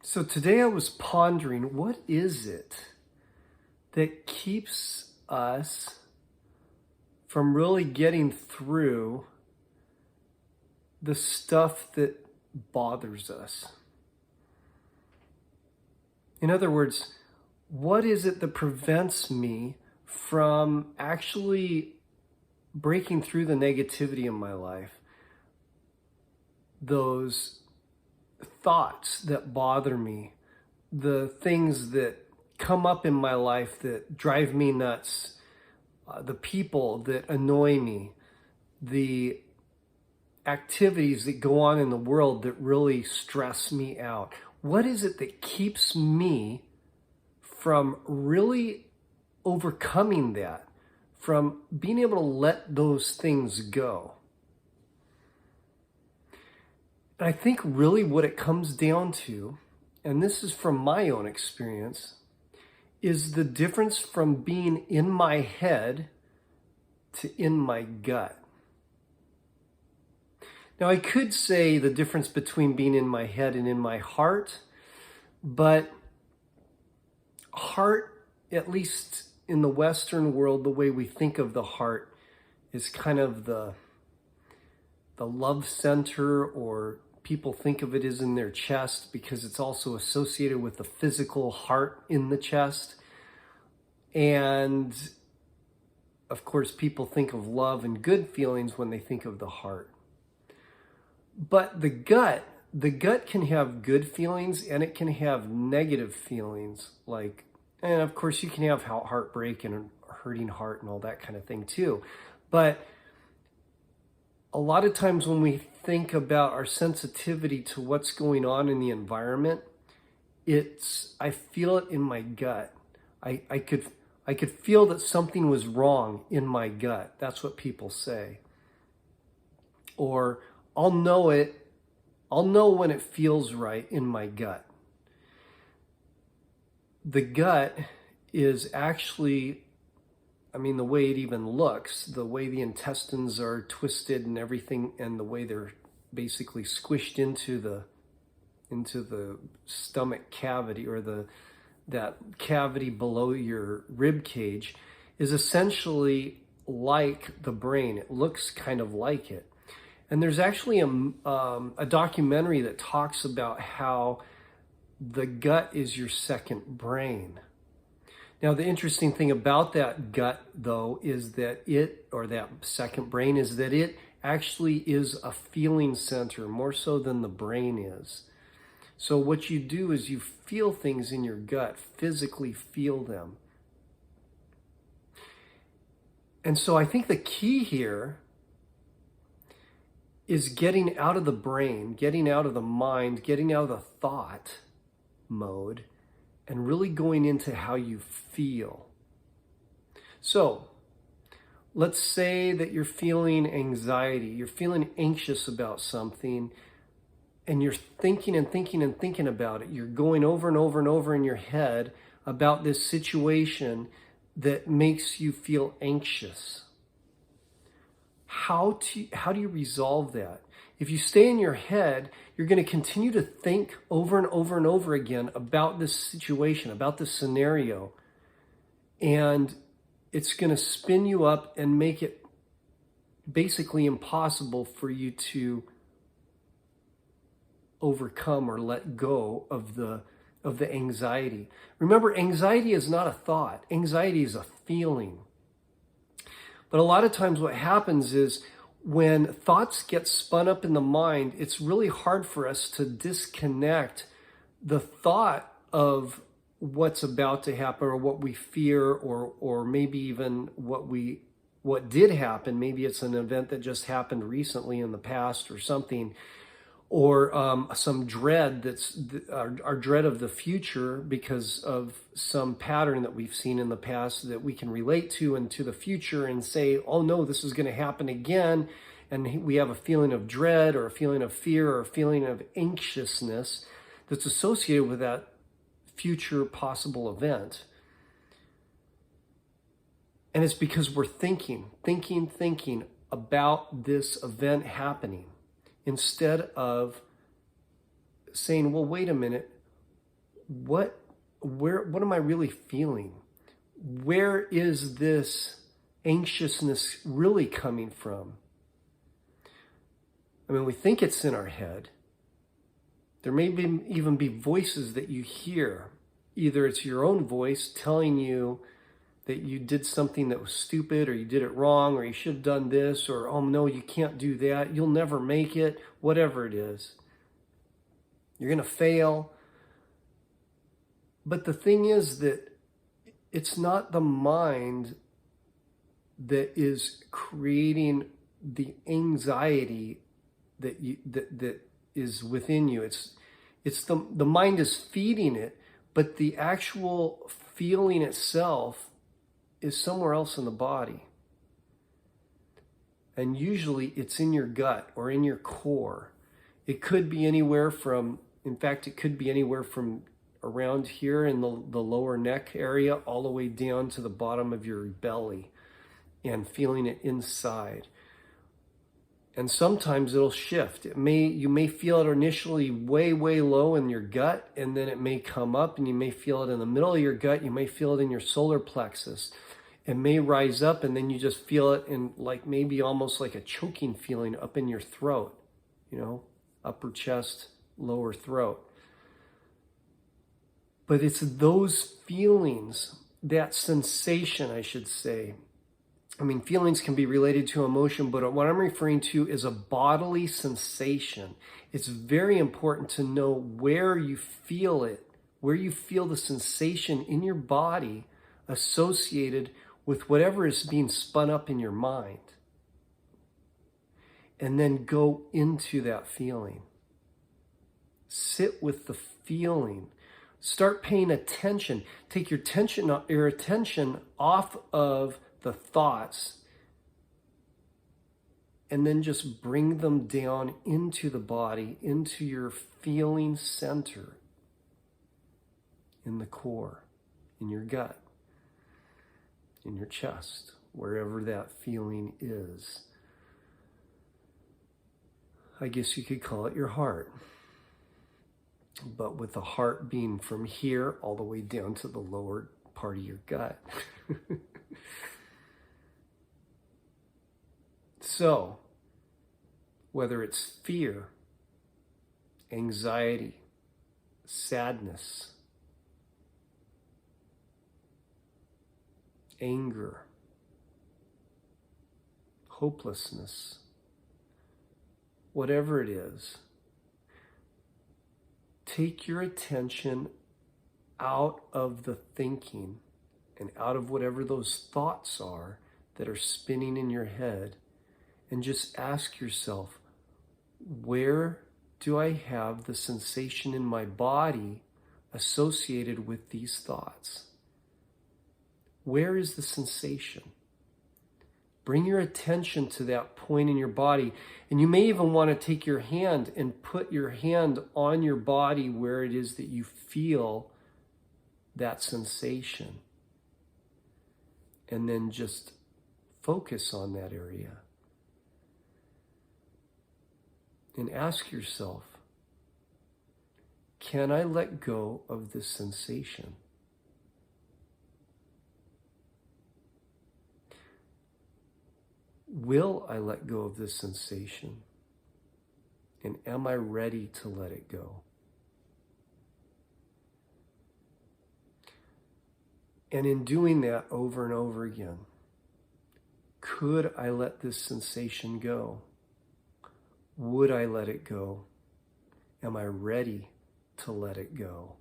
So today I was pondering, what is it that keeps us from really getting through the stuff that bothers us? In other words, what is it that prevents me from actually breaking through the negativity in my life? Those thoughts that bother me, the things that come up in my life that drive me nuts, the people that annoy me, the activities that go on in the world that really stress me out. What is it that keeps me from really overcoming that, from being able to let those things go? And I think really what it comes down to, and this is from my own experience, is the difference from being in my head to in my gut. Now, I could say the difference between being in my head and in my heart, but heart, at least in the Western world, the way we think of the heart is kind of the love center, or people think of it as in their chest because it's also associated with the physical heart in the chest. And of course, people think of love and good feelings when they think of the heart. But the gut can have good feelings and it can have negative feelings. And of course you can have heartbreak and a hurting heart and all that kind of thing too. But a lot of times when we think about our sensitivity to what's going on in the environment, I feel it in my gut. I could feel that something was wrong in my gut. That's what people say. Or I'll know when it feels right in my gut. The gut is actually, the way it even looks, the way the intestines are twisted and everything, and the way they're basically squished into the stomach cavity, or that cavity below your rib cage, is essentially like the brain. It looks kind of like it. And there's actually a documentary that talks about how the gut is your second brain. Now, the interesting thing about that gut, though, is that that second brain, is that it actually is a feeling center, more so than the brain is. So what you do is you feel things in your gut, physically feel them. And so I think the key here is getting out of the brain, getting out of the mind, getting out of the thought mode, and really going into how you feel. So let's say that you're feeling anxiety, you're feeling anxious about something, and you're thinking and thinking and thinking about it. You're going over and over and over in your head about this situation that makes you feel anxious. How do you resolve that? If you stay in your head, you're going to continue to think over and over and over again about this situation, about this scenario. And it's going to spin you up and make it basically impossible for you to overcome or let go of the anxiety. Remember, anxiety is not a thought. Anxiety is a feeling. But a lot of times what happens is when thoughts get spun up in the mind, it's really hard for us to disconnect the thought of what's about to happen, or what we fear, or maybe even what did happen. Maybe it's an event that just happened recently in the past or something, or some dread our dread of the future because of some pattern that we've seen in the past that we can relate to into the future and say, oh no, this is going to happen again. And we have a feeling of dread, or a feeling of fear, or a feeling of anxiousness that's associated with that future possible event. And it's because we're thinking about this event happening, instead of saying, well, wait a minute, what am I really feeling? Where is this anxiousness really coming from? I mean, we think it's in our head. There may even be voices that you hear. Either it's your own voice telling you that you did something that was stupid, or you did it wrong, or you should have done this, or, oh no, you can't do that, you'll never make it, whatever it is. You're going to fail. But the thing is that it's not the mind that is creating the anxiety that is within you. It's the mind is feeding it, but the actual feeling itself is somewhere else in the body. And usually it's in your gut or in your core. It could be anywhere from, in fact, it could be anywhere from around here in the lower neck area all the way down to the bottom of your belly, and feeling it inside. And sometimes it'll shift. You may feel it initially way, way low in your gut, and then it may come up, and you may feel it in the middle of your gut. You may feel it in your solar plexus. It may rise up, and then you just feel it in like maybe almost like a choking feeling up in your throat, upper chest, lower throat. But it's those feelings, that sensation, I should say. I mean, feelings can be related to emotion, but what I'm referring to is a bodily sensation. It's very important to know where you feel it, where you feel the sensation in your body associated with whatever is being spun up in your mind. And then go into that feeling. Sit with the feeling. Start paying attention. Take your attention off of the thoughts, and then just bring them down into the body, into your feeling center, in the core, in your gut, in your chest, wherever that feeling is. I guess you could call it your heart. But with the heart being from here all the way down to the lower part of your gut. So, whether it's fear, anxiety, sadness, anger, hopelessness, whatever it is, take your attention out of the thinking and out of whatever those thoughts are that are spinning in your head, and just ask yourself, where do I have the sensation in my body associated with these thoughts? Where is the sensation? Bring your attention to that point in your body. And you may even want to take your hand and put your hand on your body where it is that you feel that sensation. And then just focus on that area. And ask yourself, can I let go of this sensation? Will I let go of this sensation? And am I ready to let it go? And in doing that over and over again, could I let this sensation go? Would I let it go? Am I ready to let it go?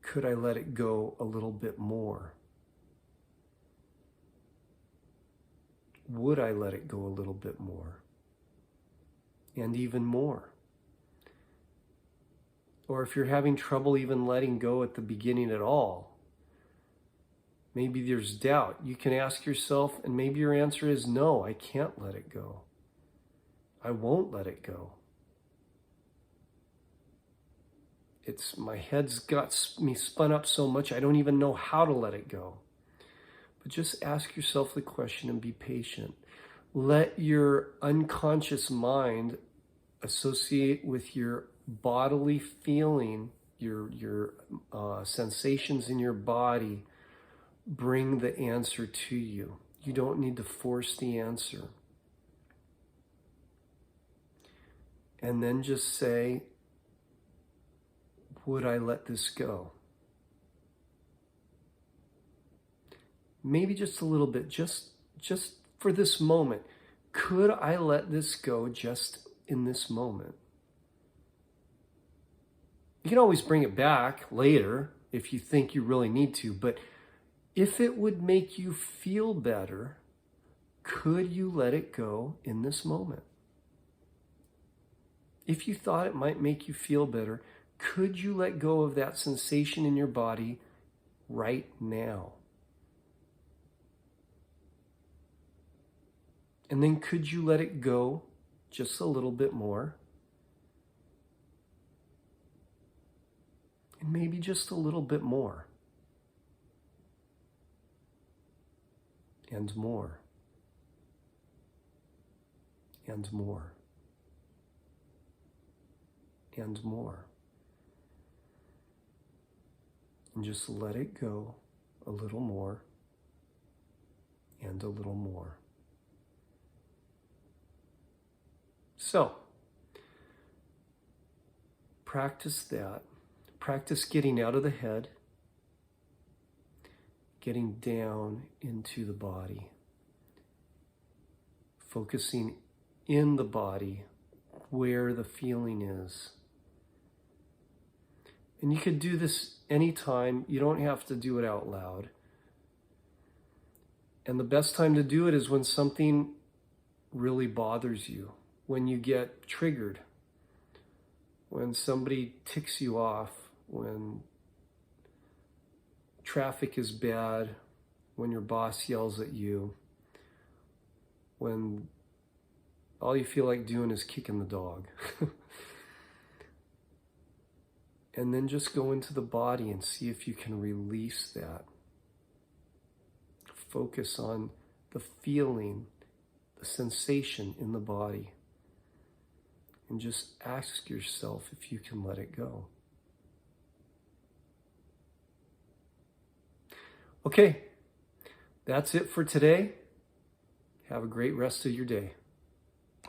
Could I let it go a little bit more? Would I let it go a little bit more? And even more? Or if you're having trouble even letting go at the beginning at all, maybe there's doubt. You can ask yourself, and maybe your answer is no, I can't let it go. I won't let it go. My head's got me spun up so much, I don't even know how to let it go. But just ask yourself the question and be patient. Let your unconscious mind associate with your bodily feeling, your sensations in your body bring the answer to you. You don't need to force the answer. And then just say, would I let this go? Maybe just a little bit, just for this moment. Could I let this go just in this moment? You can always bring it back later if you think you really need to, but if it would make you feel better, could you let it go in this moment? If you thought it might make you feel better, could you let go of that sensation in your body right now? And then could you let it go just a little bit more? And maybe just a little bit more. And more. And more. And more. And just let it go a little more and a little more. So, practice that. Practice getting out of the head, getting down into the body, focusing in the body where the feeling is. And you could do this anytime. You don't have to do it out loud. And the best time to do it is when something really bothers you, when you get triggered, when somebody ticks you off, when traffic is bad, when your boss yells at you, when all you feel like doing is kicking the dog. And then just go into the body and see if you can release that. Focus on the feeling, the sensation in the body. And just ask yourself if you can let it go. Okay, that's it for today. Have a great rest of your day.